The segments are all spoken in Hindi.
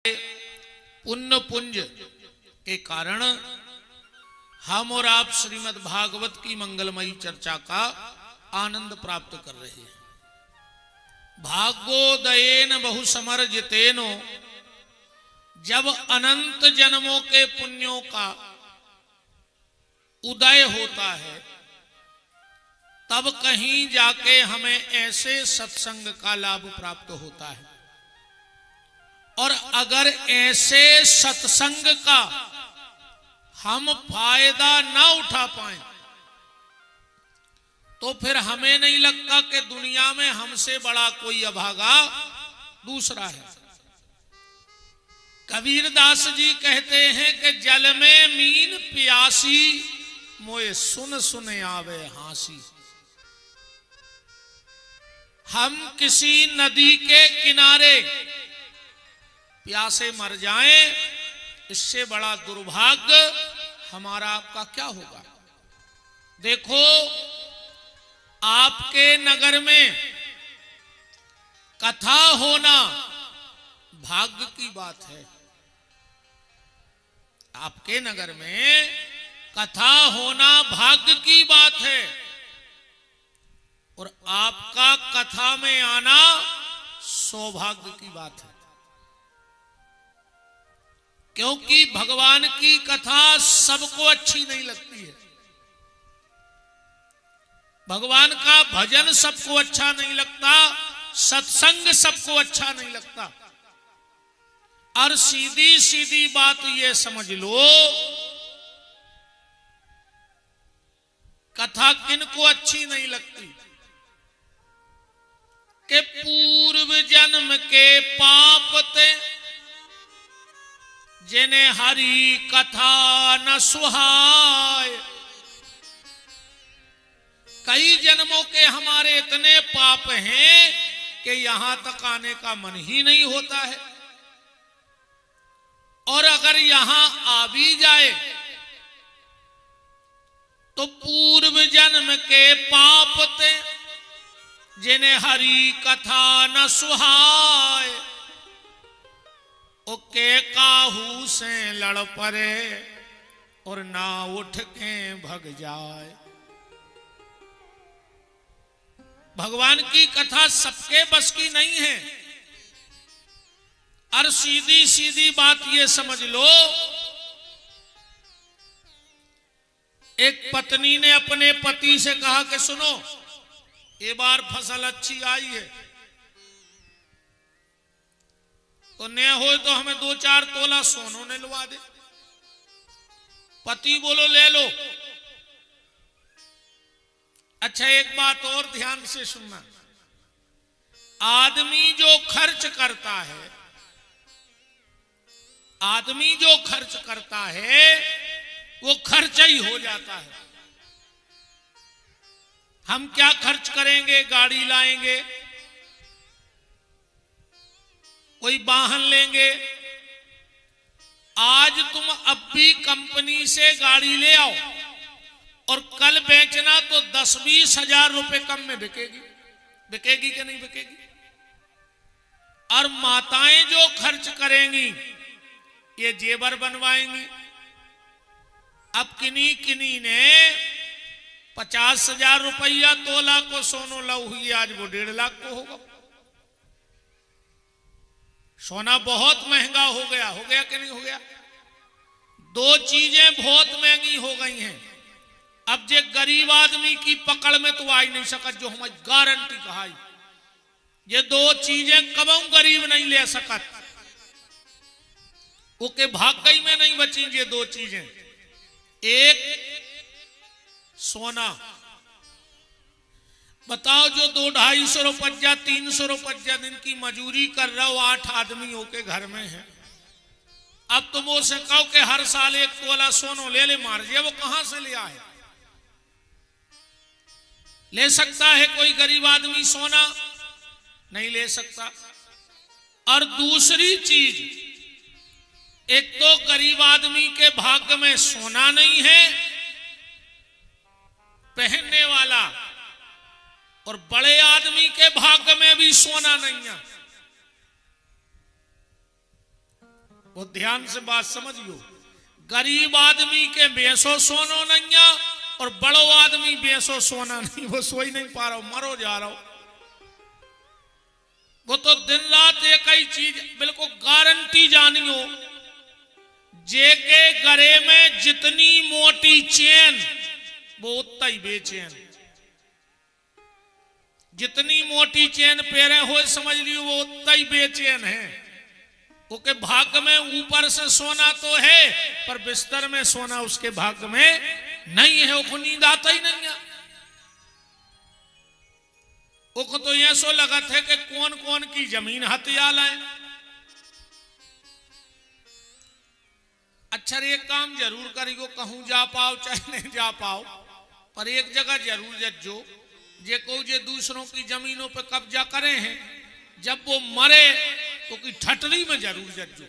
पुण्य पुंज के कारण हम और आप श्रीमद् भागवत की मंगलमयी चर्चा का आनंद प्राप्त कर रहे हैं। भाग्योदयेन बहु समर्जितेनो, जब अनंत जन्मों के पुण्यों का उदय होता है तब कहीं जाके हमें ऐसे सत्संग का लाभ प्राप्त होता है। और अगर ऐसे सत्संग का हम फायदा ना उठा पाए तो फिर हमें नहीं लगता कि दुनिया में हमसे बड़ा कोई अभागा दूसरा है। कबीरदास जी कहते हैं कि जल में मीन प्यासी, मोए सुन सुन आवे हांसी। हम किसी नदी के किनारे प्यासे मर जाएं, इससे बड़ा दुर्भाग्य हमारा आपका क्या होगा। देखो, आपके नगर में कथा होना भाग्य की बात है। आपके नगर में कथा होना भाग्य की बात है और आपका कथा में आना सौभाग्य की बात है। क्योंकि भगवान की कथा सबको अच्छी नहीं लगती है, भगवान का भजन सबको अच्छा नहीं लगता, सत्संग सबको अच्छा नहीं लगता। और सीधी सीधी बात ये समझ लो, कथा किनको अच्छी नहीं लगती कि पूर्व जन्म के पाप ते जिन्हें हरि कथा न सुहाय। कई जन्मों के हमारे इतने पाप हैं कि यहां तक आने का मन ही नहीं होता है। और अगर यहां आ भी जाए तो पूर्व जन्म के पाप ते जिन्हें हरि कथा न सुहाय। के काहू से लड़ पड़े और ना उठ के भग जाए। भगवान की कथा सबके बस की नहीं है। और सीधी सीधी बात ये समझ लो, एक पत्नी ने अपने पति से कहा कि सुनो, ये बार फसल अच्छी आई है तो न हो तो हमें 2-4 तोला सोनो ने लुवा दे। पति बोलो ले लो। अच्छा, एक बात और ध्यान से सुनना, आदमी जो खर्च करता है, आदमी जो खर्च करता है वो खर्च ही हो जाता है। हम क्या खर्च करेंगे? गाड़ी लाएंगे, कोई वाहन लेंगे। आज तुम अब भी कंपनी से गाड़ी ले आओ और कल बेचना तो 10-20 हजार रुपए कम में बिकेगी। बिकेगी कि नहीं बिकेगी? और माताएं जो खर्च करेंगी, ये जेवर बनवाएंगी। अब किन्हीं किन्हीं ने 50 हजार रुपया तोला को सोनो लव हुई, आज वो 1.5 लाख को होगा। सोना बहुत महंगा हो गया कि नहीं हो गया? 2 चीजें बहुत महंगी हो गई हैं। अब जे गरीब आदमी की पकड़ में तो आ ही नहीं सकत, जो हमारी गारंटी कहा, ये 2 चीजें कबू गरीब नहीं ले सकत। वो के भाग्य में नहीं बची ये 2 चीजें। एक सोना। बताओ, जो 200-250 रुपया 300 रुपया दिन की मजूरी कर रहा हो, 8 आदमियों के घर में है। अब तुम वो से कहो कि हर साल 1 तोला सोनो ले ले, मार दिया, वो कहां से ले आए? ले सकता है कोई गरीब आदमी सोना? नहीं ले सकता। और दूसरी चीज, एक तो गरीब आदमी के भाग्य में सोना नहीं है पहनने वाला, और बड़े आदमी के भाग्य में भी सोना नहीं है। वो ध्यान से बात समझियो। गरीब आदमी के बेसो सोनो नहीं और बड़ो आदमी बेसो सोना नहीं, वो सो ही नहीं पा रहा, मरो जा रहा हो। वो तो दिन रात एक ही चीज बिल्कुल गारंटी जानियो, जे के गले में जितनी मोटी चेन वो उतना ही बेचैन, जितनी मोटी चेन पहरे हो समझ लियो वो उतना ही बेचैन है। उसके भाग्य में ऊपर से सोना तो है पर बिस्तर में सोना उसके भाग्य में नहीं है, उसको नींद आता ही नहीं है। उसको तो यह सो लगा था कि कौन कौन की जमीन हथिया लाए। अच्छा एक काम जरूर करियो, कहूं जा पाओ चाहे नहीं जा पाओ पर एक जगह जरूर जज्जो, जे को जे दूसरों की जमीनों पर कब्जा करे हैं, जब वो मरे तो की ठटरी में जरूर जज्जो।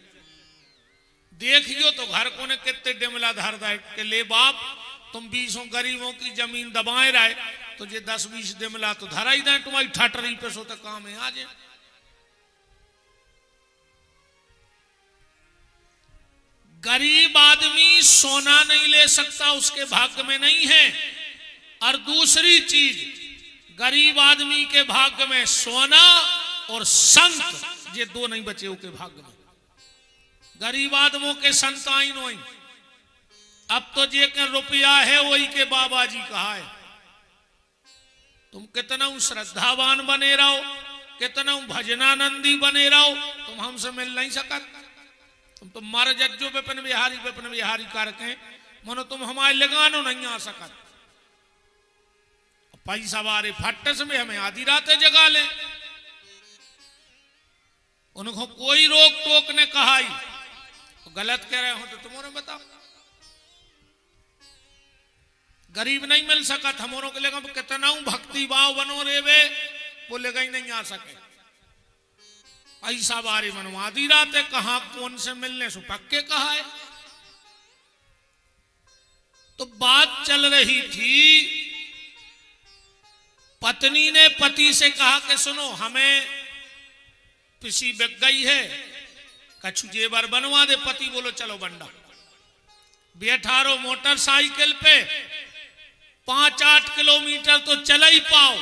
देखियो तो घर को ने कितने डिमला धर दे के ले बाप तुम 20 गरीबों की जमीन दबाए रहे तो जे 10-20 डिमला तो धरा ही दे तुम्हारी ठटरी पे, सो तो काम है आज। गरीब आदमी सोना नहीं ले सकता, उसके भाग्य में नहीं है। और दूसरी चीज, गरीब आदमी के भाग्य में सोना और संत, ये दो नहीं बचे उसके भाग्य में। गरीब आदमों के संत आई नो, अब तो जे के रुपया है वही के बाबा जी कहा है। तुम कितना श्रद्धावान बने रहो, कितना भजनानंदी बने रहो, तुम हमसे मिल नहीं सकत। तुम तो मर जज्जो विपिन बिहारी करके मनो तुम हमारे लगानो नहीं आ सकत। पैसा वारे फट्टस में हमें आधी रातें जगा ले, उनको कोई रोक टोक ने कहा ही गलत कह रहे हो तो तुम्हारे बताओ। गरीब नहीं मिल सकत, हमों के लेगा कितना भक्ति भाव बनो रे वे वो लेगा ही नहीं आ सके। ऐसा बारी मनो आधी रात है, कहा कौन से मिलने से पक्के कहा है। तो बात चल रही थी, पत्नी ने पति से कहा कि सुनो हमें पिसी बिक गई है, कछु जेवर बनवा दे। पति बोलो चलो बंडा। बैठारो मोटरसाइकिल पे 5-8 किलोमीटर तो चल ही पाओ।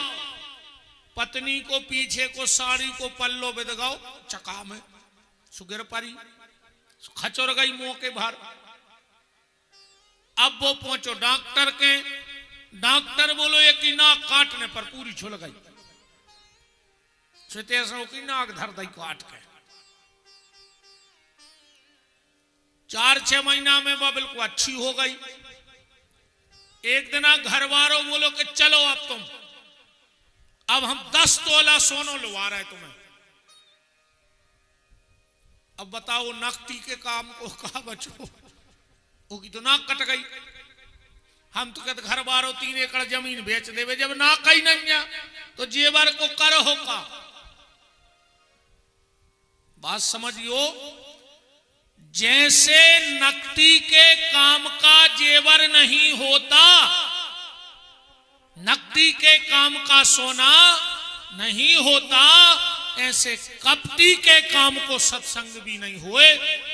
पत्नी को पीछे को साड़ी को पल्लो बिदगाओ चका में सुगिर परी खचोर गई मुंह के भर। अब वो पहुंचो डॉक्टर के, डॉक्टर बोलो एक की नाक काटने पर पूरी छुल गई। सुतेशों की नाक धर दई काट के 4-6 महीना में वो बिल्कुल अच्छी हो गई। एक दिन घर वालों बोलो कि चलो अब हम 10 तोला सोनो लुवा रहे तुम्हें। अब बताओ नकदी के काम को कहा बचो, होगी तो नाक कट गई। हम तो कहते घर बारो 3 एकड़ जमीन बेच देवे, जब नाक ही नहीं है तो जेवर को कर होगा। बात समझियो, जैसे नकदी के काम का जेवर नहीं होता, नकदी के काम का सोना नहीं होता, ऐसे कपटी के काम को सत्संग भी नहीं हुए।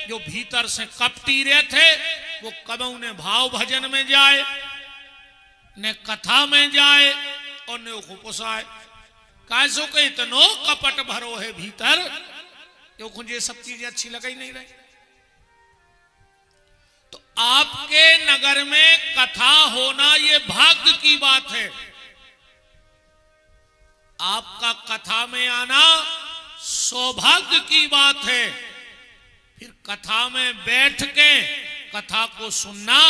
जो भीतर से कपटी रहते वो कबू ने भाव भजन में जाए, ने कथा में जाए और ने पुसाए। कैसो के इतनो कपट भरो है भीतर, क्योंकि ये सब चीजें अच्छी लग ही नहीं रही। तो आपके नगर में कथा होना ये भाग्य की बात है। आपका कथा में आना सौभाग्य की बात है। फिर कथा में बैठ के कथा को सुनना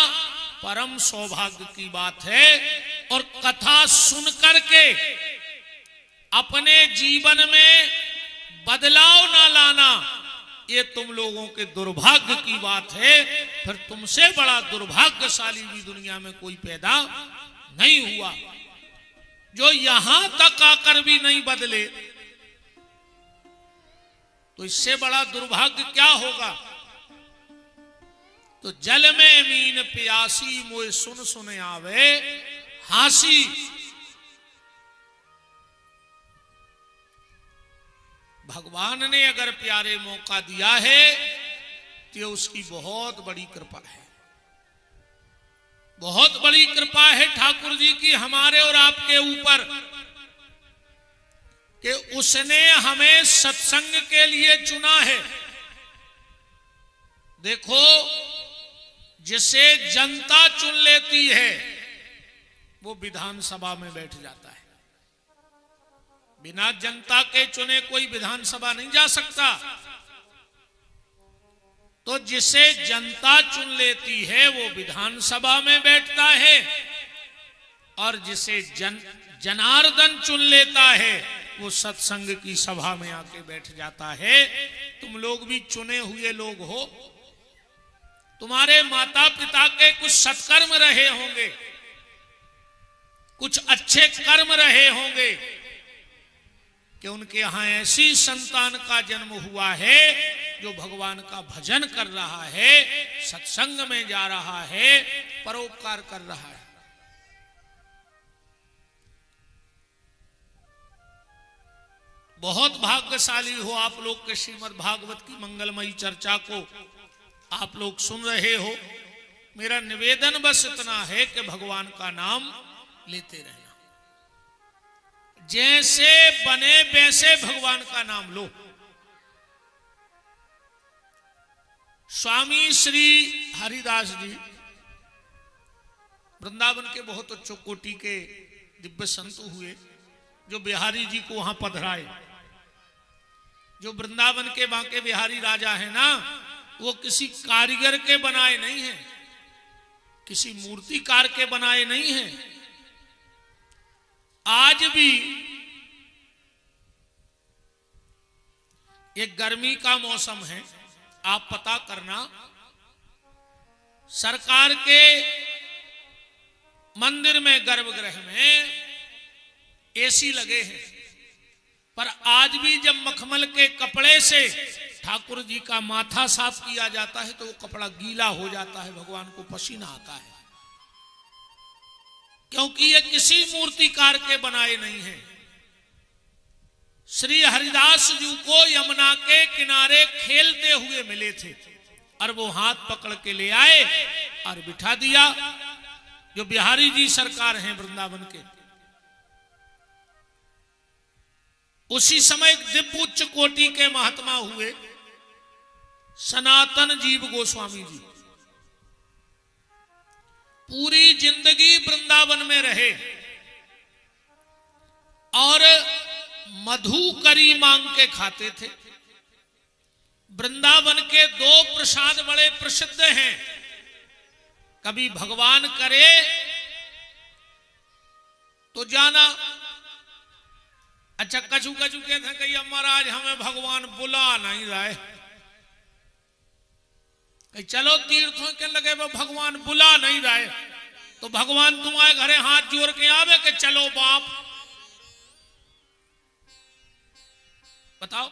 परम सौभाग्य की बात है। और कथा सुन करके अपने जीवन में बदलाव ना लाना, ये तुम लोगों के दुर्भाग्य की बात है। फिर तुमसे बड़ा दुर्भाग्यशाली भी दुनिया में कोई पैदा नहीं हुआ, जो यहां तक आकर भी नहीं बदले। तो इससे बड़ा दुर्भाग्य क्या होगा। तो जल में मीन प्यासी मोए सुन सुने आवे हासी। भगवान ने अगर प्यारे मौका दिया है ये उसकी बहुत बड़ी कृपा है, बहुत बड़ी कृपा है ठाकुर जी की हमारे और आपके ऊपर, कि उसने हमें सत्संग के लिए चुना है। देखो, जिसे जनता चुन लेती है वो विधानसभा में बैठ जाता है। बिना जनता के चुने कोई विधानसभा नहीं जा सकता। तो जिसे जनता चुन लेती है वो विधानसभा में बैठता है, और जिसे जनार्दन चुन लेता है वो सत्संग की सभा में आके बैठ जाता है। तुम लोग भी चुने हुए लोग हो, तुम्हारे माता पिता के कुछ सत्कर्म रहे होंगे, कुछ अच्छे कर्म रहे होंगे कि उनके यहां ऐसी संतान का जन्म हुआ है जो भगवान का भजन कर रहा है, सत्संग में जा रहा है, परोपकार कर रहा है। बहुत भाग्यशाली हो आप लोग के श्रीमद् भागवत की मंगलमयी चर्चा को आप लोग सुन रहे हो। मेरा निवेदन बस इतना है कि भगवान का नाम लेते रहना, जैसे बने वैसे भगवान का नाम लो। स्वामी श्री हरिदास जी वृंदावन के बहुत उच्च कोटि के दिव्य संत हुए, जो बिहारी जी को वहां पधराए। जो वृंदावन के बांके बिहारी राजा है ना, वो किसी कारीगर के बनाए नहीं है, किसी मूर्तिकार के बनाए नहीं है। आज भी ये गर्मी का मौसम है, आप पता करना, सरकार के मंदिर में गर्भगृह में एसी लगे हैं, पर आज भी जब मखमल के कपड़े से ठाकुर जी का माथा साफ किया जाता है तो वो कपड़ा गीला हो जाता है, भगवान को पसीना आता है, क्योंकि ये किसी मूर्तिकार के बनाए नहीं हैं। श्री हरिदास जी को यमुना के किनारे खेलते हुए मिले थे, और वो हाथ पकड़ के ले आए और बिठा दिया। जो बिहारी जी सरकार हैं वृंदावन के, उसी समय एक दिव्य उच्च कोटि के महात्मा हुए सनातन जीव गोस्वामी जी। पूरी जिंदगी वृंदावन में रहे और मधु करी मांग के खाते थे। वृंदावन के दो प्रसाद बड़े प्रसिद्ध हैं, कभी भगवान करे तो जाना। अच्छा, कछु कछु कहते हैं कि महाराज हमें भगवान बुला नहीं रहे, चलो तीर्थों के लगे वो भगवान बुला नहीं रहे, तो भगवान तुम्हारे घरे हाथ जोड़ के आवे कि चलो बाप, बताओ।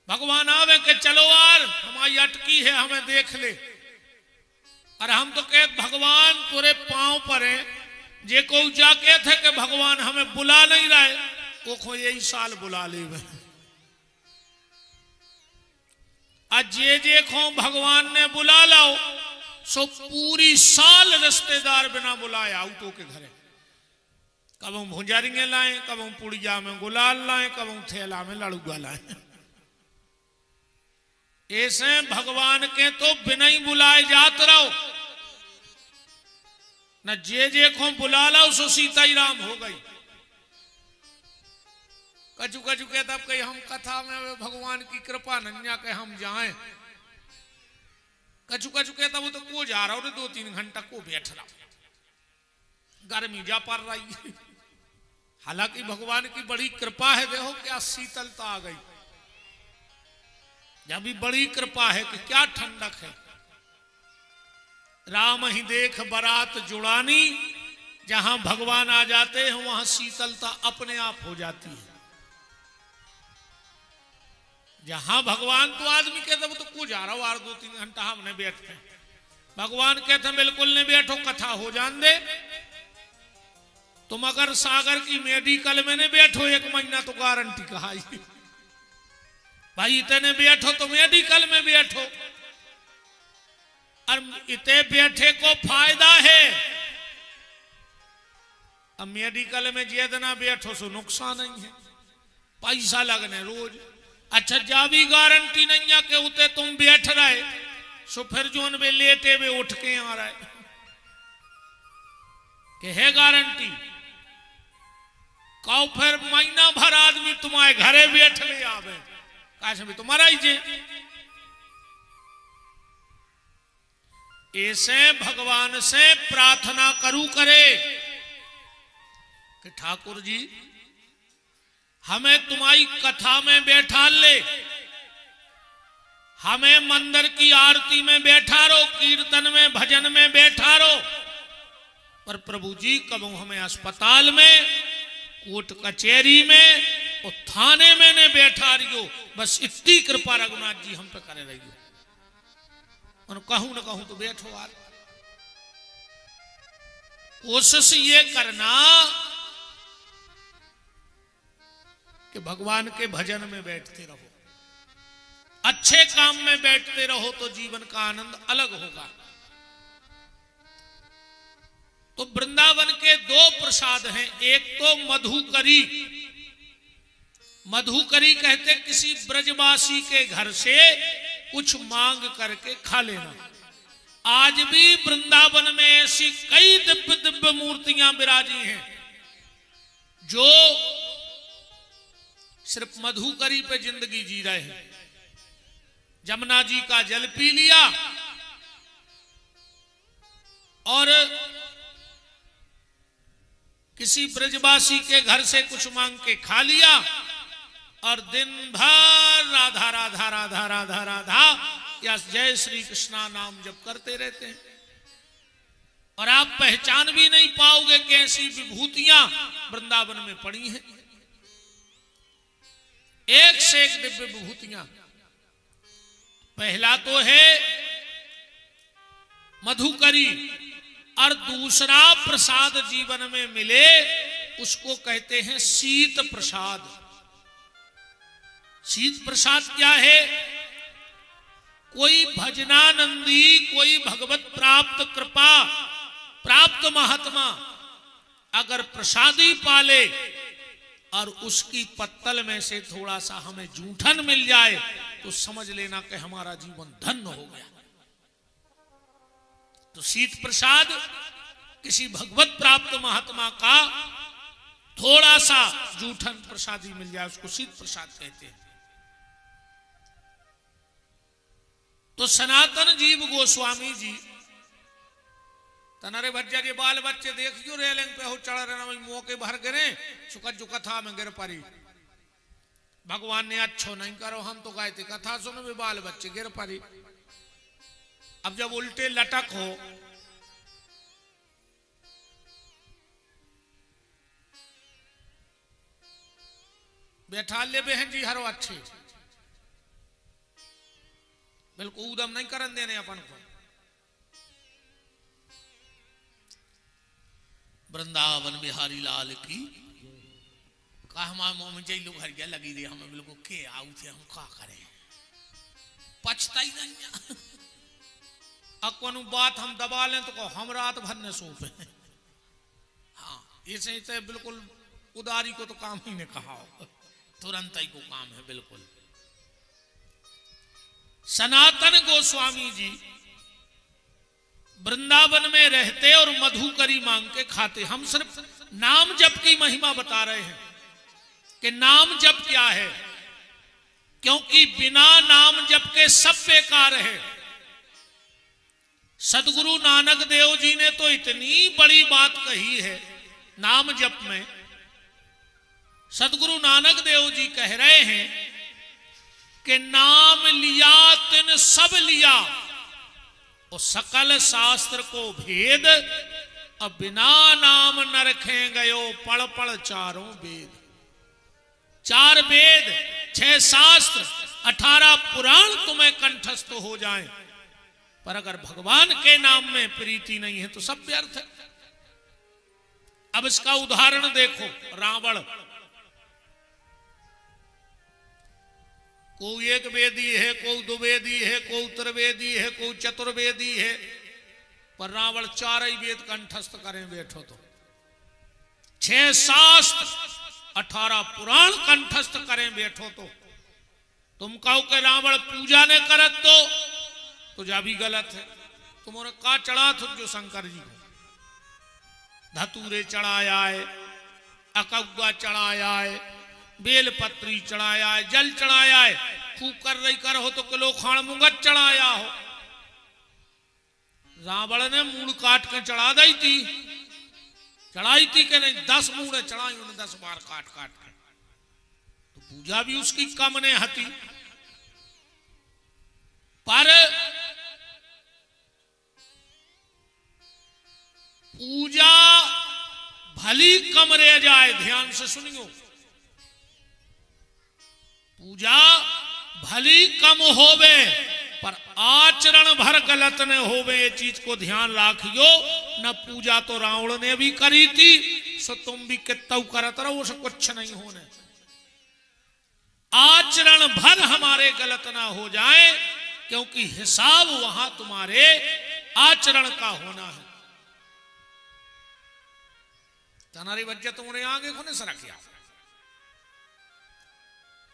भगवान आवे कि चलो यार हमारी अटकी है, हमें देख ले। और हम तो कहे भगवान पूरे पांव पर है, जे को जाके थे कि भगवान हमें बुला नहीं रहे, वो खो यही साल बुला ले। जे देखो भगवान ने बुला लाओ, सो पूरी साल रिश्तेदार बिना बुलाए आउटो के घरे, कब हम भुंजारियां लाए, कब हम पुड़िया में गुलाल लाए, कब हम थैला में लड़ुआ लाए। ऐसे भगवान के तो बिना ही बुलाए जात रहो न, जे को बुला लाओ सो सीता ही राम हो गई। कचू कचू कहता कहीं हम कथा में भगवान की कृपा नन्या के हम जाएं। कचू कचू कहता वो तो को जा रहा हो 2-3 घंटा को बैठ रहा, गर्मी जा पड़ रही। हालांकि भगवान की बड़ी कृपा है, देखो क्या शीतलता आ गई, जब भी बड़ी कृपा है कि क्या ठंडक है। राम ही देख बारात जुड़ानी, जहां भगवान आ जाते हैं वहां शीतलता अपने आप हो जाती है। जहां भगवान तो आदमी कहते वो तो को जा रहा हो 2-3 घंटा हमने बैठते, भगवान कहते बिल्कुल नहीं बैठो, कथा हो जान दे। तुम अगर सागर की मेडिकल में नहीं बैठो 1 महीना तो गारंटी कहा भाई, इतने बैठो तो मेडिकल में बैठो, और इते बैठे को फायदा है। अब मेडिकल में जितना बैठो सो नुकसान नहीं है, पैसा लगने रोज। अच्छा जा भी गारंटी नहीं है कि उते तुम बैठ रहे सो फिर जोन वे लेटे वे उठ के आ रहे कि है गारंटी। कहो फिर महीना भर आदमी तुम्हारे घरे बैठ ले आवे कैसे भी तुम्हारा ही जे। ऐसे भगवान से प्रार्थना करू करे कि ठाकुर जी हमें तुम्हारी कथा में बैठा ले, हमें मंदिर की आरती में बैठा रो, कीर्तन में भजन में बैठा रो, पर प्रभु जी कबू हमें अस्पताल में, कोर्ट कचहरी में और थाने में ने बैठा रहियो। बस इतनी कृपा रघुनाथ जी हम पे करे रहियो। और कहूं न कहूं तो बैठो यार। कोशिश ये करना कि भगवान के भजन में बैठते रहो, अच्छे काम में बैठते रहो तो जीवन का आनंद अलग होगा। तो वृंदावन के दो प्रसाद हैं, एक तो मधुकरी। मधुकरी कहते किसी ब्रजवासी के घर से कुछ मांग करके खा लेना। आज भी वृंदावन में ऐसी कई दिव्य दिव्य मूर्तियां विराजी हैं जो सिर्फ मधुकरी पे जिंदगी जी रहे हैं। जमुना जी का जल पी लिया और किसी ब्रजवासी के घर से कुछ मांग के खा लिया और दिन भर राधा राधा राधा राधा राधा या जय श्री कृष्णा नाम जप करते रहते हैं। और आप पहचान भी नहीं पाओगे कि ऐसी विभूतियां वृंदावन में पड़ी हैं, एक से एक दिव्य विभूतियां। पहला तो है मधुकरी और दूसरा प्रसाद जीवन में मिले उसको कहते हैं शीत प्रसाद। शीत प्रसाद क्या है? कोई भजनानंदी, कोई भगवत प्राप्त कृपा प्राप्त महात्मा अगर प्रसादी पाले और उसकी पत्तल में से थोड़ा सा हमें जूठन मिल जाए तो समझ लेना कि हमारा जीवन धन्य हो गया। तो शीत प्रसाद किसी भगवत प्राप्त महात्मा का थोड़ा सा जूठन प्रसादी मिल जाए उसको शीत प्रसाद कहते हैं। तो सनातन जीव गोस्वामी जी तनारे भज्जा के बाल बच्चे देखियो रेलिंग पे हो चढ़ रहे वही मौके भर गिरे सुकज कथा में गिर पड़ी। भगवान ने अच्छो नहीं करो, हम तो गए थे कथा सुनो भी बाल बच्चे गिर पड़ी। अब जब उल्टे लटक हो बैठा ले बहन जी हरो अच्छे, बिल्कुल उदम नहीं करन देने अपन को। वृंदावन बिहारी लाल की का हमारे मुंह में लोग हर गया लगी दे हमें बिल्कुल के आऊ थे हम का करें पछता ही नहीं। अब कोनो बात हम दबा लें तो हम रात भर न सो पे। हाँ ऐसे ही बिल्कुल उदारी को तो काम ही ने कहा तुरंत ही को काम है बिल्कुल। सनातन गोस्वामी जी वृंदावन में रहते और मधुकरी मांग के खाते। हम सिर्फ नाम जप की महिमा बता रहे हैं कि नाम जप क्या है, क्योंकि बिना नाम जप के सब बेकार है। सदगुरु नानक देव जी ने तो इतनी बड़ी बात कही है नाम जप में। सदगुरु नानक देव जी कह रहे हैं कि नाम लिया तिन सब लिया और सकल शास्त्र को भेद, अब बिना नाम न रखे गयो पढ़ पढ़ चारों वेद। 4 वेद 6 शास्त्र 18 पुराण तुम्हें कंठस्थ हो जाएं, पर अगर भगवान के नाम में प्रीति नहीं है तो सब व्यर्थ है। अब इसका उदाहरण देखो, रावण कोई एक वेदी है, कोई द्विवेदी है, कोई त्रिवेदी है, कोई चतुर्वेदी है, पर रावण चार ही वेद कंठस्थ करें बैठो तो 6 शास्त्र 18 पुराण कंठस्थ करें बैठो तो तुम कहो कि रावण पूजा ने करत तो जा भी गलत है। तुमने का चढ़ा थो जो शंकर जी को धतूरे चढ़ाया है, अकौआ चढ़ाया है, बेलपत्री चढ़ाया है, जल चढ़ाया है, खूब कर रही कर हो तो किलो खाण मुंगत चढ़ाया हो। रावण ने मूड़ काट के चढ़ा दी थी, चढ़ाई थी कि नहीं? 10 मूड़े चढ़ाई उन्हें 10 बार काट काट के, तो पूजा भी उसकी कम ने हती। पर पूजा भली कम रह जाए, ध्यान से सुनियो, पूजा भली कम होवे पर आचरण भर गलत न होवे, ये चीज को ध्यान राखियो। न पूजा तो रावण ने भी करी थी, सो तुम भी कितौ करत रहो, उसे कुछ नहीं होने। आचरण भर हमारे गलत ना हो जाए, क्योंकि हिसाब वहां तुम्हारे आचरण का होना है। तनारी वजह तुमने आगे खुने सरकिया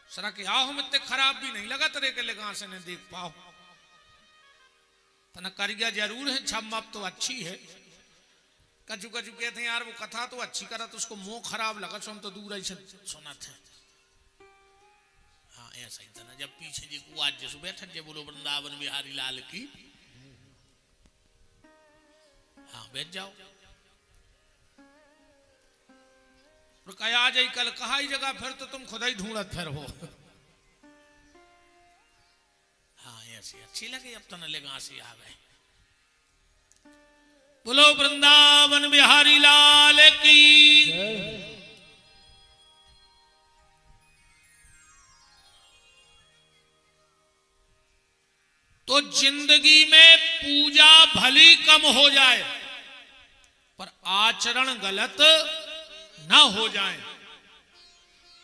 सरक आओ, हम इतने खराब भी नहीं लगा तेरे के लगा से नहीं देख पाओ। तना करिया जरूर है, छम तो अच्छी है। कचू कचू कहते हैं यार वो कथा तो अच्छी करा, तो उसको मुंह खराब लगा, सो हम तो दूर ऐसे सुना थे। हाँ ऐसा ही था ना, जब पीछे जी को आज जैसे बैठा जे बोलो वृंदावन बिहारी लाल की, हाँ बैठ जाओ। कहा आ जाई कल कहा ही जगह, फिर तो तुम खुद ही ढूंढत फिर हो। हाँ ऐसी अच्छी लगी, अब तो न लेगा से आ गए। बोलो वृंदावन बिहारी लाल की। तो जिंदगी में पूजा भली कम हो जाए पर आचरण गलत ना हो जाए।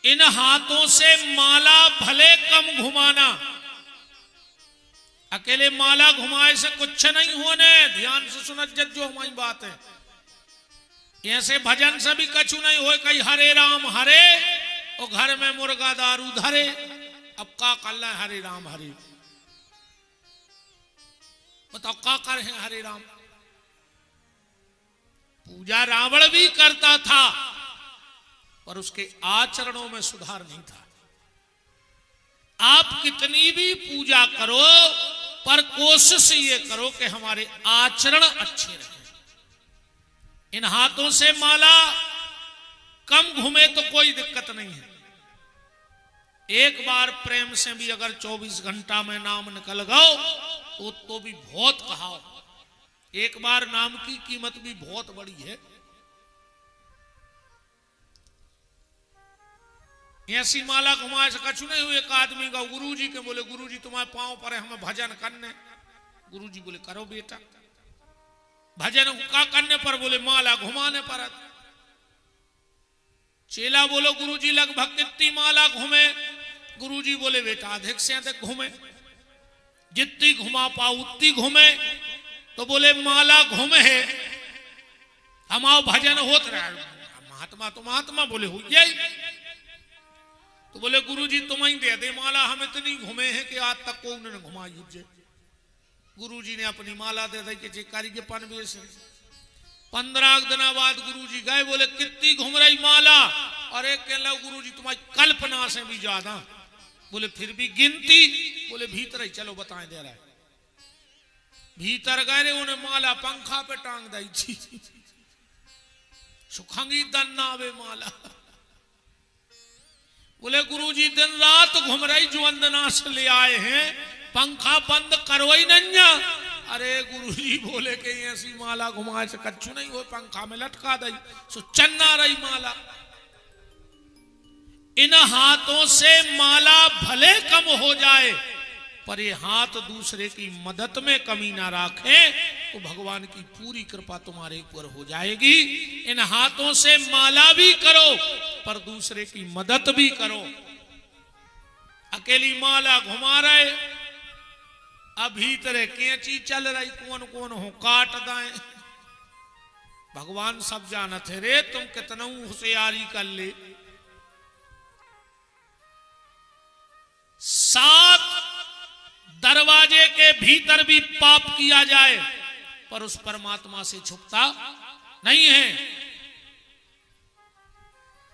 इन हाथों से माला भले कम घुमाना, अकेले माला घुमाए से कुछ नहीं होने। ध्यान से सुन जो हमारी बात है, ऐसे भजन से भी कछु नहीं हो। कहीं हरे राम हरे और घर में मुर्गा दारू धरे, अब का कर है हरे राम हरे, बताओ का कर है हरे राम। पूजा रावण भी करता था पर उसके आचरणों में सुधार नहीं था। आप कितनी भी पूजा करो पर कोशिश ये करो कि हमारे आचरण अच्छे रहे। इन हाथों से माला कम घूमे तो कोई दिक्कत नहीं है। एक बार प्रेम से भी अगर 24 घंटा में नाम निकल गओ तो भी बहुत कहा। एक बार नाम की कीमत भी बहुत बड़ी है। ऐसी माला घुमाए से कछु नहीं हुए। एक आदमी का गुरुजी के बोले, गुरुजी तुम्हारे पांव पर है हमें भजन करने। गुरुजी बोले करो बेटा। भजन का करने पर बोले माला घुमाने पर। चेला बोलो गुरुजी लगभग कितनी माला घूमे। गुरुजी बोले बेटा अधिक से अधिक घूमे, जितनी घुमा पाओ उतनी घूमे। तो बोले माला घूमे है हमाओ भजन होत रहा। महात्मा तो महात्मा बोले हो यही। तो बोले गुरुजी तुम ही दे दे माला, हम इतनी घूमे हैं कि आज तक को उन्होंने घुमाई मुझे। गुरुजी ने अपनी माला दे दी कि कारीगे पनवे से। 15 दिन बाद गुरुजी गए, बोले कितनी घूम रही माला। और एक कह लो गुरुजी तुम्हारी कल्पना से भी ज्यादा। बोले फिर भी गिनती। बोले भीतर ही चलो बताएं दे रहा है। भीतर गए उन्हें माला पंखा पे टांग दी थी। सुखंगी दन्नावे माला। बोले गुरुजी दिन रात घूम रही जो वंदना से ले आए हैं, पंखा बंद करो ही नहीं। अरे गुरुजी बोले कि ऐसी माला घुमाए से कच्छु नहीं हो, पंखा में लटका दी सो चन्ना रही माला। इन हाथों से माला भले कम हो जाए पर ये हाथ दूसरे की मदद में कमी ना रखे तो भगवान की पूरी कृपा तुम्हारे ऊपर हो जाएगी। इन हाथों से माला भी करो पर दूसरे की मदद भी करो। अकेली माला घुमा रहे, अब भीतरे कैंची चल रही, कौन कौन हो काट दाए। भगवान सब जानत है रे, तुम कितना होशियारी कर ले। 7 दरवाजे के भीतर भी पाप किया जाए पर उस परमात्मा से छुपता नहीं है।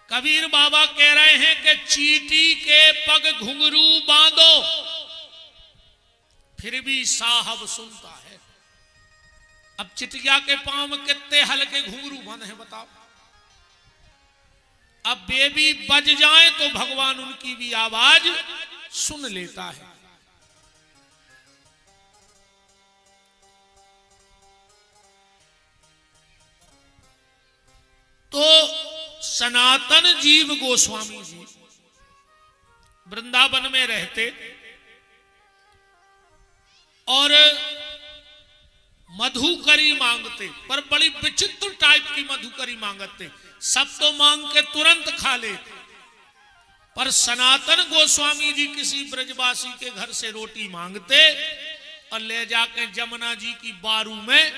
कबीर बाबा कह रहे हैं कि चींटी के पग घुंघरू बांधो फिर भी साहब सुनता है। अब चिटिया के पांव में कितने हल्के घुंघरू बंद हैं बताओ। अब बेबी बज जाए तो भगवान उनकी भी आवाज सुन लेता है। तो सनातन जीव गोस्वामी जी वृंदावन में रहते और मधुकरी मांगते, पर बड़ी विचित्र टाइप की मधुकरी मांगते। सब तो मांग के तुरंत खा लेते, पर सनातन गोस्वामी जी किसी ब्रजवासी के घर से रोटी मांगते और ले जाके जमुना जी की बारू में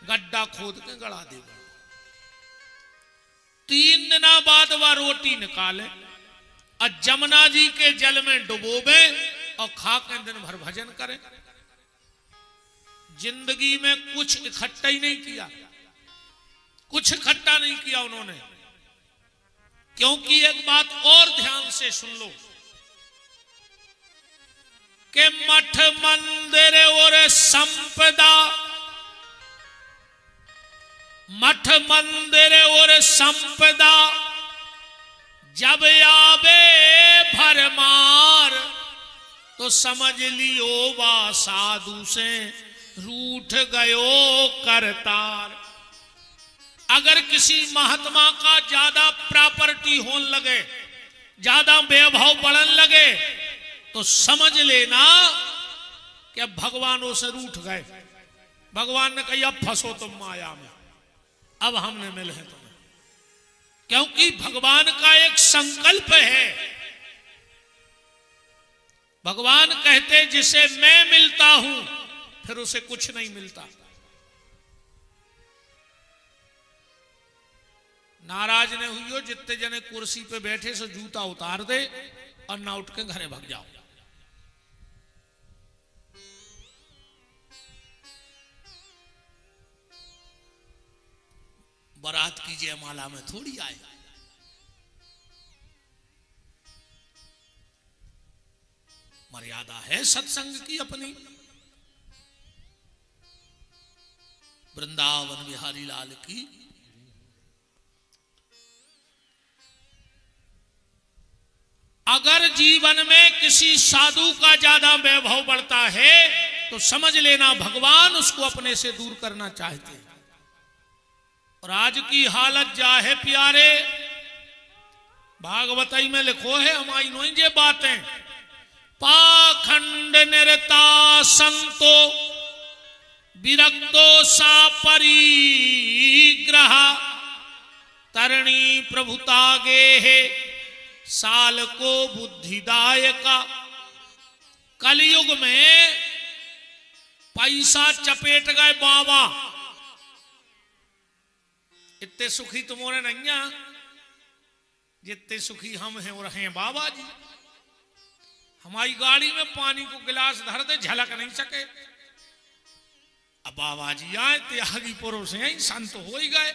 गड्ढा खोद के गड़ा देगा। 3 दिन बाद वह रोटी निकाले और जमुना जी के जल में डुबोबे और खा के दिन भर भजन करें। जिंदगी में कुछ इकट्ठा ही नहीं किया, कुछ इकट्ठा नहीं किया उन्होंने। क्योंकि एक बात और ध्यान से सुन लो कि मठ मंदिर और संपदा, मठ मंदिर और संपदा जब आवे भरमार तो समझ लियो वा साधु से रूठ गयो करतार। अगर किसी महात्मा का ज्यादा प्रॉपर्टी होने लगे, ज्यादा वैभव बढ़ने लगे, तो समझ लेना कि भगवानों से रूठ गए। भगवान ने कहा अब फंसो तुम माया में, अब हमने मिले हैं तुम्हें। क्योंकि भगवान का एक संकल्प है। भगवान कहते जिसे मैं मिलता हूं फिर उसे कुछ नहीं मिलता। नाराज ने हुई हो, जितने जने कुर्सी पे बैठे से जूता उतार दे और ना उठ के घरे भाग जाओ। बारात की जयमाला में थोड़ी आए। मर्यादा है सत्संग की अपनी। वृंदावन बिहारी लाल की। अगर जीवन में किसी साधु का ज्यादा वैभव बढ़ता है तो समझ लेना भगवान उसको अपने से दूर करना चाहते हैं। और आज की हालत जा है प्यारे, भागवतई में लिखो है हमारी नोई जे बातें। पाखंड निरता संतो विरक्तो सा परिग्रह तरणी प्रभुता गे है साल को बुद्धिदायका। कलयुग में पैसा चपेट गए बाबा। इतने सुखी तुम्हारे नहीं है जितने सुखी हम हैं और हैं बाबा जी। हमारी गाड़ी में पानी को गिलास धर दे झलक नहीं सके। अब बाबा जी आए त्यागी पुरुष हैं, संत हो ही गए,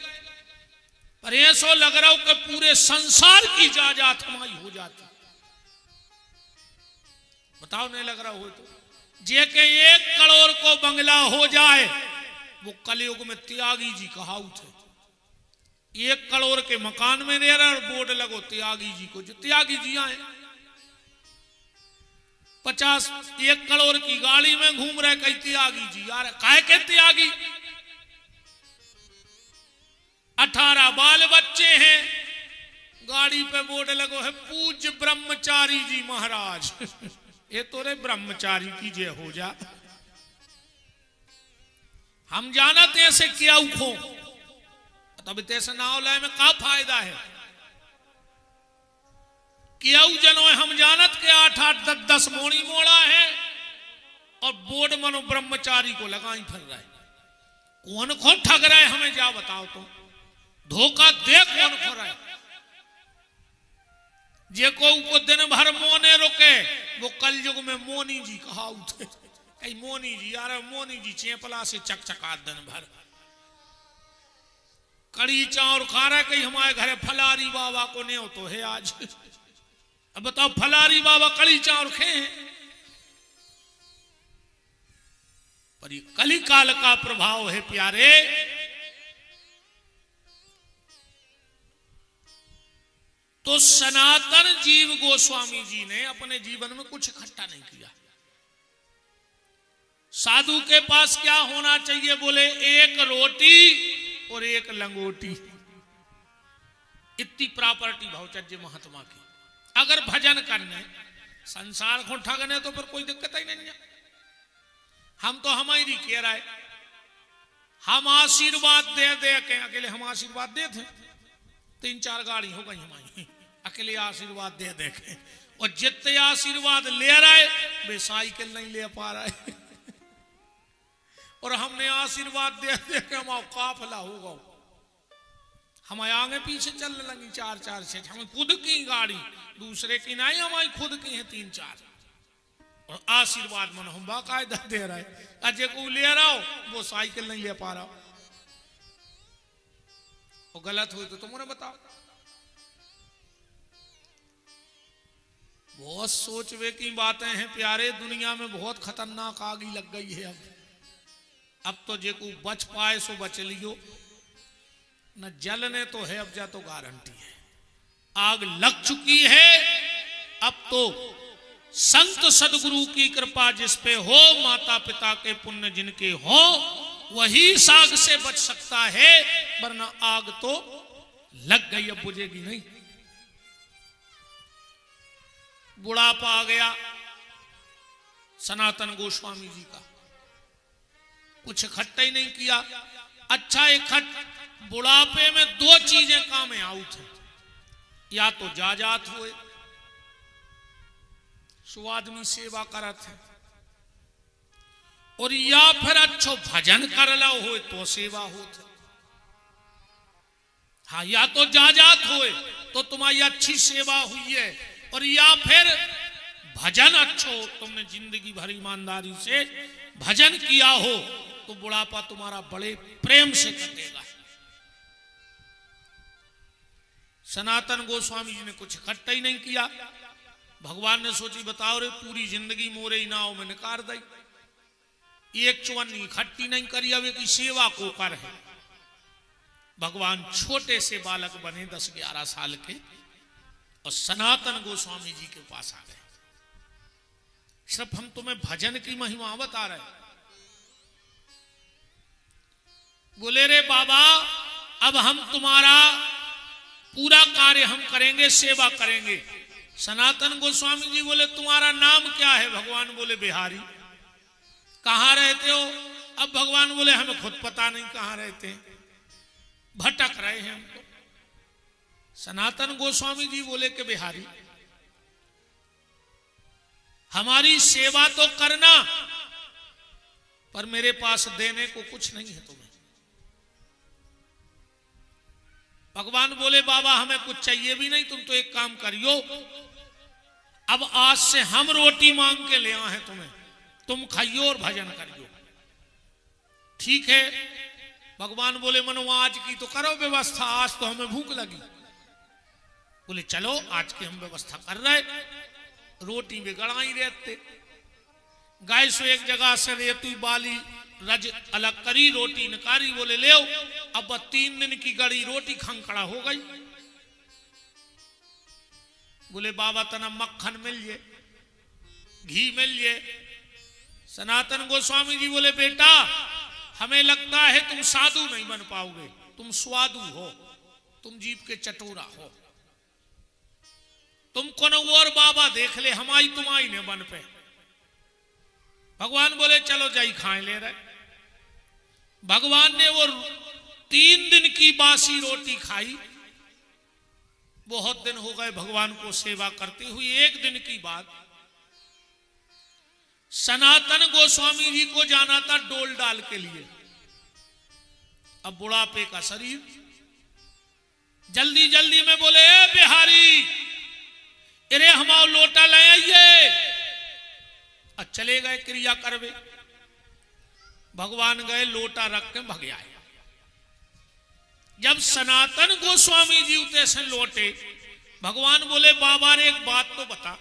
पर ऐसा लग रहा हो कि पूरे संसार की जायदाद हमारी हो जाती। बताओ नहीं लग रहा हो तो? जे के 1 करोड़ को बंगला हो जाए वो कलयुग में त्यागी जी कहावत है। 1 करोड़ के मकान में रह रहा और बोर्ड लगो त्यागी जी को, जो त्यागी जी आए। 1 करोड़ की गाड़ी में घूम रहे कई त्यागी जी यार, काहे के त्यागी? 18 बाल बच्चे हैं, गाड़ी पे बोर्ड लगो है पूज्य ब्रह्मचारी जी महाराज। ये तो रे ब्रह्मचारी की जय हो जा। हम जानते हैं से क्या उखो, तब तैसे नाव लाए में क्या फायदा है? कि जनो हम जानत के 8-8 10-10 मोड़ी मोड़ा है और बोर्ड मनो ब्रह्मचारी को लगाई फिर रहे। कौन कौन ठग रहा है हमें जा बताओ तुम, धोखा दे कौन खो रहा है। जे को दिन भर मोने रोके वो कल युग में मोनी जी कहा उठे। मोनी जी यार मोनी जी चेपला से चकचका दिन भर कड़ी चावल खा रहा है। कहीं हमारे घरे फलारी बाबा को नहीं हो तो है आज। अब बताओ फलारी बाबा कड़ी चावल खे हैं। पर ये कली काल का प्रभाव है प्यारे। तो सनातन जीव गोस्वामी जी ने अपने जीवन में कुछ इकट्ठा नहीं किया। साधु के पास क्या होना चाहिए? बोले एक रोटी और एक लंगोटी, इतनी प्रॉपर्टी भौचर्य महात्मा की। अगर भजन करने संसार को ठगने तो फिर कोई दिक्कत ही नहीं है। हम तो हमारी कह रहा है, हम आशीर्वाद दे दे के अकेले हम आशीर्वाद दे थे, 3-4 गाड़ी हो गई हमारी अकेले आशीर्वाद दे दे के। और जितने आशीर्वाद ले रहा है वे साइकिल नहीं ले पा रहा है। और हमने आशीर्वाद दे दे के हम काफिला होगा, हम आगे पीछे चलने लगी 4-4 से। हम खुद की गाड़ी, दूसरे की नहीं, हमारी खुद की है 3-4। और आशीर्वाद मन हम बाकायदा दे रहा है। अजय को ले रहा हो वो साइकिल नहीं ले पा रहा हो। वो गलत हुई तो तुम उन्हें बताओ। बहुत सोचवे की बातें हैं प्यारे। दुनिया में बहुत खतरनाक आग ही लग गई है। अब तो जे को बच पाए सो बच लियो, न जलने तो है अब जा तो गारंटी है। आग लग चुकी है। अब तो संत सदगुरु की कृपा जिस पे हो, माता पिता के पुण्य जिनके हो, वही इस आग से बच सकता है, वरना आग तो लग गई, अब बुझेगी नहीं। बुढ़ापा आ गया सनातन गोस्वामी जी का, कुछ इकट्ठा ही नहीं किया। अच्छा इकट्ठ बुढ़ापे में 2 चीजें काम में आउट है, या तो जाजात हुए, सो आदमी सेवा करत है, और या फिर अच्छो भजन कर लो हो तो सेवा होत है। हाँ, या तो जाजात होए तो तुम्हारी अच्छी सेवा हुई है, और या फिर भजन अच्छो, तुमने जिंदगी भर ईमानदारी से भजन किया हो तो बुढ़ापा तुम्हारा बड़े प्रेम से कटेगा। सनातन गोस्वामी जी ने कुछ इकट्ठा ही नहीं किया। भगवान ने सोची बताओ रे पूरी जिंदगी मोरे ही नाव में निकाल दी, एक चुवन्नी इकट्ठी नहीं करी, अब की सेवा को कर है। भगवान छोटे से बालक बने 10-11 साल के, और सनातन गोस्वामी जी के पास आ गए। सिर्फ हम तुम्हें भजन की महिमा बता रहे। बोले रे बाबा अब हम तुम्हारा पूरा कार्य हम करेंगे, सेवा करेंगे। सनातन गोस्वामी जी बोले तुम्हारा नाम क्या है? भगवान बोले बिहारी। कहाँ रहते हो? अब भगवान बोले हमें खुद पता नहीं कहाँ रहते हैं, भटक रहे हैं हमको। सनातन गोस्वामी जी बोले कि बिहारी हमारी सेवा तो करना, पर मेरे पास देने को कुछ नहीं है तुम्हें। भगवान बोले बाबा हमें कुछ चाहिए भी नहीं, तुम तो एक काम करियो, अब आज से हम रोटी मांग के ले आए हैं तुम्हें, तुम खाइयो और भजन करियो। ठीक है। भगवान बोले मनो आज की तो करो व्यवस्था, आज तो हमें भूख लगी। बोले चलो आज की हम व्यवस्था कर रहे। रोटी में गड़ाई रहते, गाय सो एक जगह से रेतु बाली रज अलग करी, रोटी निकारी। बोले ले अब 3 दिन की गड़ी रोटी खंखड़ा हो गई। बोले बाबा तना मक्खन मिल जे, घी मिल जे। सनातन गोस्वामी जी बोले बेटा हमें लगता है तुम साधु नहीं बन पाओगे, तुम स्वादु हो, तुम जीव के चटोरा हो, तुम कौन और बाबा देख ले, हमारी तुम्हारी ने बन पे। भगवान बोले चलो जाई खाए ले रहे। भगवान ने वो 3 दिन की बासी रोटी खाई, बहुत दिन हो गए भगवान को सेवा करते हुए। एक दिन की बात, सनातन गोस्वामी जी को जाना था डोल डाल के लिए। अब बुढ़ापे का शरीर, जल्दी जल्दी में बोले, ए बिहारी, अरे हमारा लोटा ले आइए। अब चले गए क्रिया करवे। भगवान गए, लोटा रख के भग आए। जब सनातन गोस्वामी जी उते से लौटे, भगवान बोले, बाबा रे एक बात तो बता,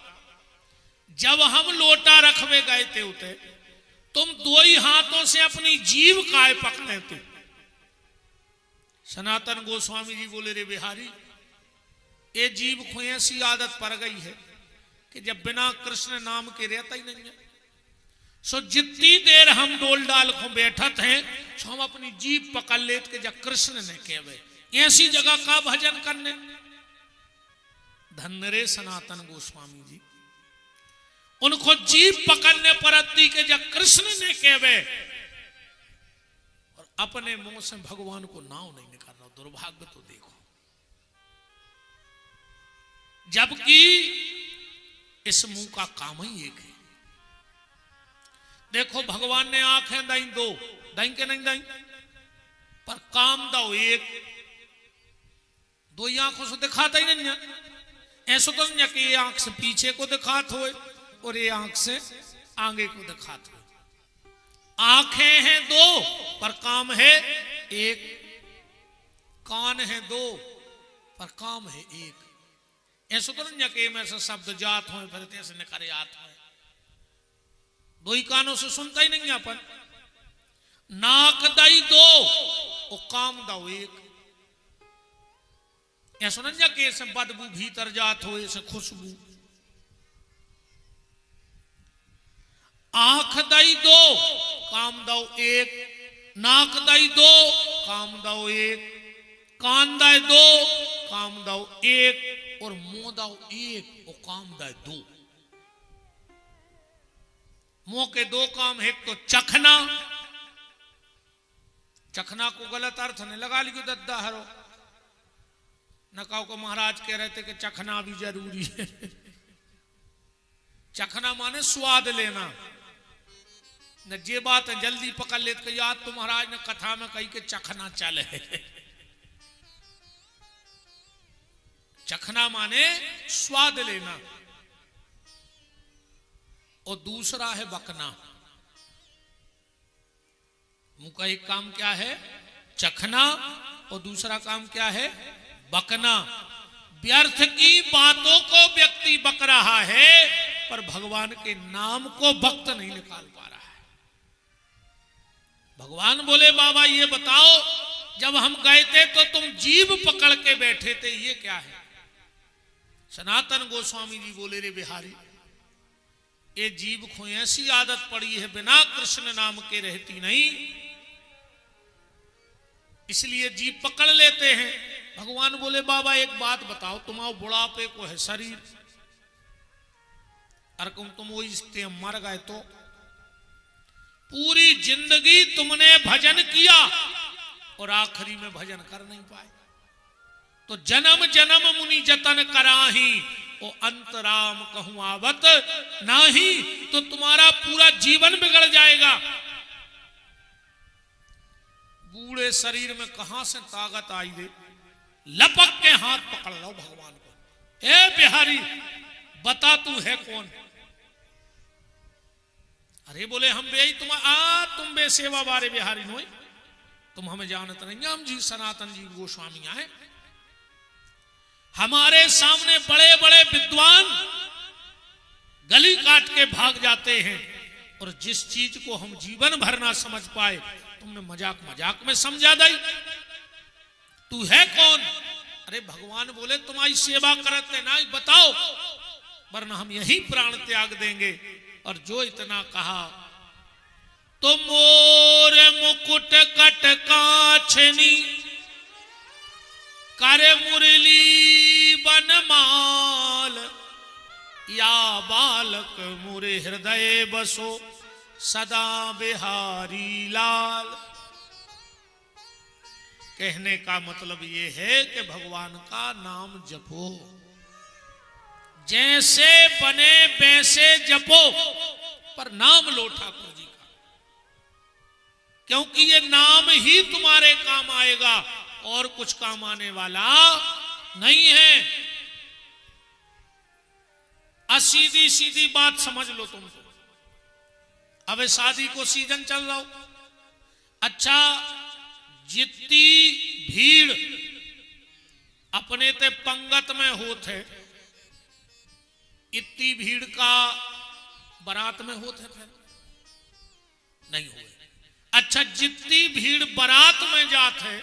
जब हम लोटा रखवे गए थे उते, तुम दो ही हाथों से अपनी जीभ काय पकड़े थे। सनातन गोस्वामी जी बोले, रे बिहारी, ये जीभ को ऐसी आदत पड़ गई है कि जब बिना कृष्ण नाम के रहता ही नहीं है। सो जितनी देर हम डोल डाल को बैठत हैं, सो हम अपनी जीभ पकड़ लेते कि जब कृष्ण ने कहवे, ऐसी जगह का भजन करने। धन्य रे सनातन गोस्वामी जी, उनको जीभ पकड़ने पर अति के जब कृष्ण ने कहवे, और अपने मुंह से भगवान को नाम नहीं निकाल रहा। दुर्भाग्य तो देखो। जबकि इस मुंह का काम ही एक है। देखो भगवान ने आंखें दाई दो, दाई के नहीं दाई, पर काम दो एक। दो ही आंखों से दिखाता ही नहीं है। ऐसा तो नहीं है कि ये आंख से पीछे को दिखात हो और ये आंख से आगे को दिखात हो। आंखें हैं दो पर काम है एक, कान है दो पर काम है एक। ऐसा तो नहीं है कि में से शब्द जात हो फिर ऐसे निकले आत हो। दो ही कानों से सुनता ही नहीं अपन। नाक दाई दो और काम दाओ एक। ऐसा नहीं है कि ऐसे बदबू भीतर जात हो, ऐसे खुशबू। आंख दाई दो, काम दाओ एक। नाक दाई दो, काम दाओ एक। कान दाई दो, काम दाओ एक। और मुंह दाओ एक और काम दाए दो। मुंह के दो काम, एक तो चखना। चखना को गलत अर्थ नहीं लगा लियो दद्दा हरो। न कहो को महाराज कह रहे थे कि चखना भी जरूरी है। चखना माने स्वाद लेना। न जे बात है जल्दी पकड़ लेते कि याद तो महाराज ने कथा में कही के चखना चल है। चखना माने स्वाद लेना। और दूसरा है बकना। मुंह का एक काम क्या है? चखना। और दूसरा काम क्या है? बकना। व्यर्थ की बातों को व्यक्ति बक रहा है पर भगवान के नाम को वक्त नहीं निकाल पा रहा है। भगवान बोले, बाबा ये बताओ, जब हम गए थे तो तुम जीभ पकड़ के बैठे थे, ये क्या है? सनातन गोस्वामी जी बोले, रे बिहारी, ये जीभ को ऐसी आदत पड़ी है बिना कृष्ण नाम के रहती नहीं, इसलिए जीभ पकड़ लेते हैं। भगवान बोले, बाबा एक बात बताओ, तुम्हारा बुढ़ापे को है शरीर, और तुम वो इससे मर गए तो पूरी जिंदगी तुमने भजन किया और आखिरी में भजन कर नहीं पाए, तो जन्म जन्म मुनि जतन कराही ओ अंतराम कहूं आवत नाही, तो तुम्हारा पूरा जीवन बिगड़ जाएगा। बूढ़े शरीर में कहां से ताकत आई दे? लपक के हाथ पकड़ लो भगवान को। ए बिहारी, बता तू है कौन? अरे बोले, हम बे तुम बे सेवा बारे बिहारी नो, तुम हमें जानत नहीं। हम जी सनातन जी गोस्वामी आए, हमारे सामने बड़े बड़े विद्वान गली काट के भाग जाते हैं, और जिस चीज को हम जीवन भर ना समझ पाए तुमने मजाक मजाक में समझा दी। तू है कौन? अरे भगवान बोले, तुम्हारी सेवा करते ना, बताओ, वरना हम यही प्राण त्याग देंगे। और जो इतना कहा, तो मोर मुकुट कट काछनी करे मुरली बनमाल, या बालक मुरे हृदय बसो सदा बिहारी लाल। कहने का मतलब ये है कि भगवान का नाम जपो, जैसे बने वैसे जपो, पर नाम लो ठाकुर जी का, क्योंकि ये नाम ही तुम्हारे काम आएगा और कुछ काम आने वाला नहीं है। सीधी सीधी बात समझ लो तुम तो। अब शादी को सीजन चल रहा हो, अच्छा जितनी भीड़ अपने ते पंगत में होते, इतनी भीड़ का बारात में होते फिर नहीं हुए। अच्छा जितनी भीड़ बारात में जाते,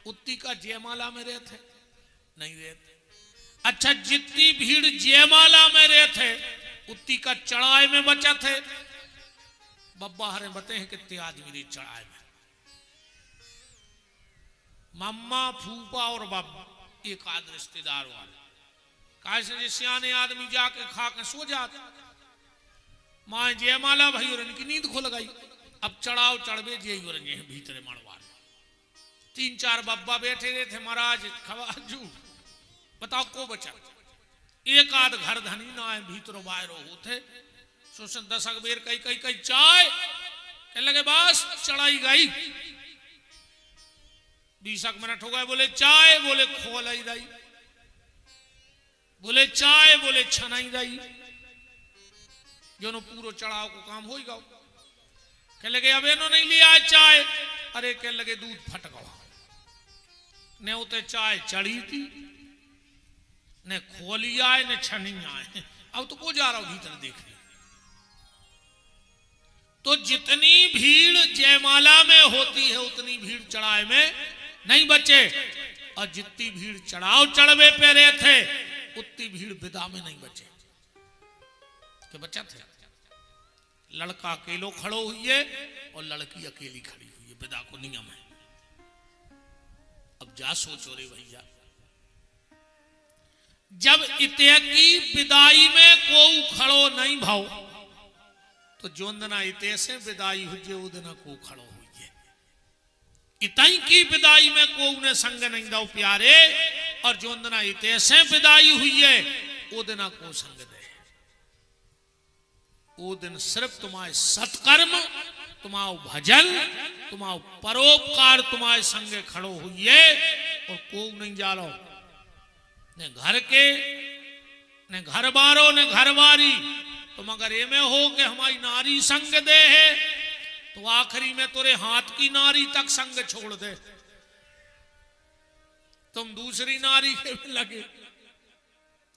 उतनी का जयमाला में रहते नहीं रहते। अच्छा जितनी भीड़ जयमाला में रहते, उतनी का चढ़ाए में बचत है। बब्बा हरे बते हैं कितने आदमी चढ़ाए में, मम्मा फूफा और बाबा एक आध रिश्तेदार वाले, कैसे सियाने आदमी जाके खा के सो जाते। माँ जयमाला भाई और इनकी नींद खुल गई। अब चढ़ाओ चढ़वे जे भीतरे मड़वा, 3-4 बब्बा बैठे रहे थे महाराज खवाजू, बताओ को बचा। एक आध घर धनी ना है, भीतरो बाहरो होते सोचन 10 बेर कई कई कई चाय कह लगे, बस चढ़ाई गई। 20 मिनट हो गए, बोले चाय, बोले खोलाई दाई, बोले चाय, बोले छनाई दाई, जो पूरो चढ़ाव को काम हो गया। कह लगे अब इन्हों नहीं लिया चाय, अरे कह लगे दूध फट गया, ने उते चाय चढ़ी थी, ने खोली आए ने छनी आए। अब तो को जा रहा हूं भीतर देखने। तो जितनी भीड़ जयमाला में होती है, उतनी भीड़ चढ़ाए में नहीं बचे, और जितनी भीड़ चढ़ाव चढ़वे पे रहे थे, उतनी भीड़ विदा में नहीं बचे कि बचा थे। लड़का अकेलो खड़ो हुई है और लड़की अकेली खड़ी हुई है, विदा को नियम है। अब जा सोचो रे भैया, जब इते की विदाई में को खड़ो नहीं भाव, तो जोंदना इते से विदाई हुई उदना को खड़ो हुई है। इतई की विदाई में को उन्हें संग नहीं दो प्यारे, और जोंदना इते से विदाई हुई है उदना को संग दे। वो दिन सिर्फ तुम्हारे सत्कर्म, तुम्हारा भजन, तुम्हारा परोपकार तुम्हारे संगे खड़ो हुई है, और को नहीं जा रहा ने घर के ने घर बारो ने घरवारी। तुम अगर ये में हो कि हमारी नारी संग दे है, तो आखिरी में तुरे हाथ की नारी तक संग छोड़ दे, तुम दूसरी नारी के में लगे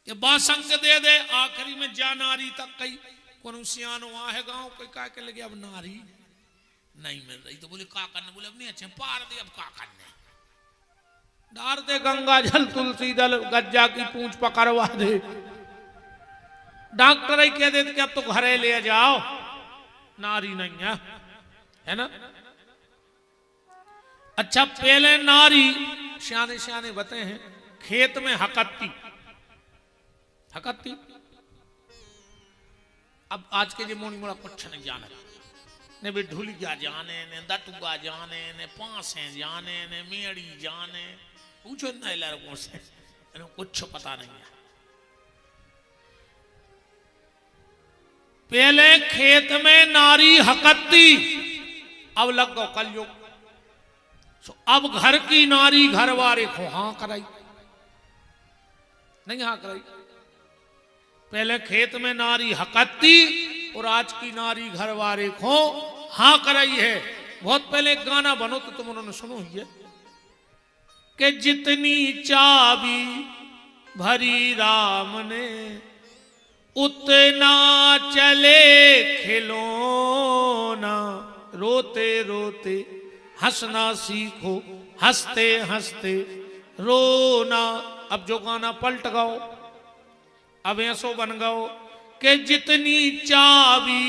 कि बा संग दे दे, आखिरी में जा नारी तक कही कौन सियानो वहां है गांव कोई का के लगे अब नारी नहीं मिल रही, तो बोले का करने, बोले अब नहीं अच्छे पार दे, अब का करने, डार दे गंगा जल तुलसी दल गज्जा की पूंछ पकड़वा दे। डॉक्टर ही कह देते कि अब तो घरे ले जाओ, नारी नहीं है ना। अच्छा पहले नारी सियाने सियाने बते हैं, खेत में हकत्ती हकत्ती। अब आज के जो मोनी मोड़ा कुछ नहीं जाने, ने भी ढुलिया जाने, ने दटुआ जाने, ने पांसे जाने, ने मेड़ी जाने, पूछो ना लड़कों से, कुछ पता नहीं है। पहले खेत में नारी हकत्ती, अब लग गो कलयुग, अब घर की नारी घर वारे को हाँ कराई नहीं, हाँ कराई। पहले खेत में नारी हकत्ती, और आज की नारी घर वारे को हाँ कराई है। बहुत पहले एक गाना बनो तो तुम उन्होंने सुनो ही है कि जितनी चाबी भरी राम ने, उतना चले खिलौना, रोते रोते हंसना सीखो, हंसते हंसते रोना। अब जो गाना पलट गाओ, अब ऐसो बन गओ कि जितनी चाबी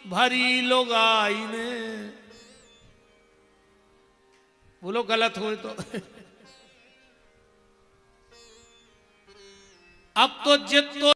भरी लोगाई ने, बोलो गलत हुए तो अब तो जितो